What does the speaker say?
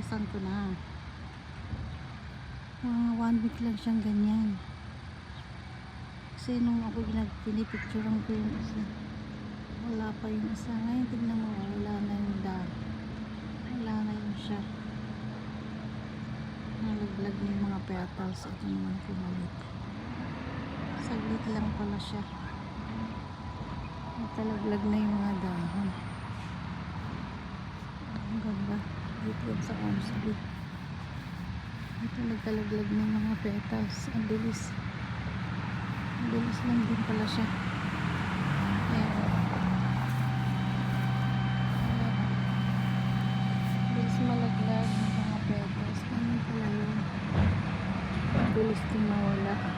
Tinawasan ko na. Mga 1 week lang siyang ganyan. Kasi nung ako pinipicturean ko yung isa, wala pa yung isa. Ngayon tignan mo, wala na yung wala na yung siya. Nalaglag na yung mga petals. Ito naman kumalit. Saglit lang pala siya. Natalaglag na yung mga dahon. Ang ganda. Dito sa armsby. Ito nagtalaglag na yung mga petals. Ang bilis. Ang bilis lang din pala siya. Ayan. Bilis malaglag ng mga petals. Ganun pala yun. Ang bilis din mawala.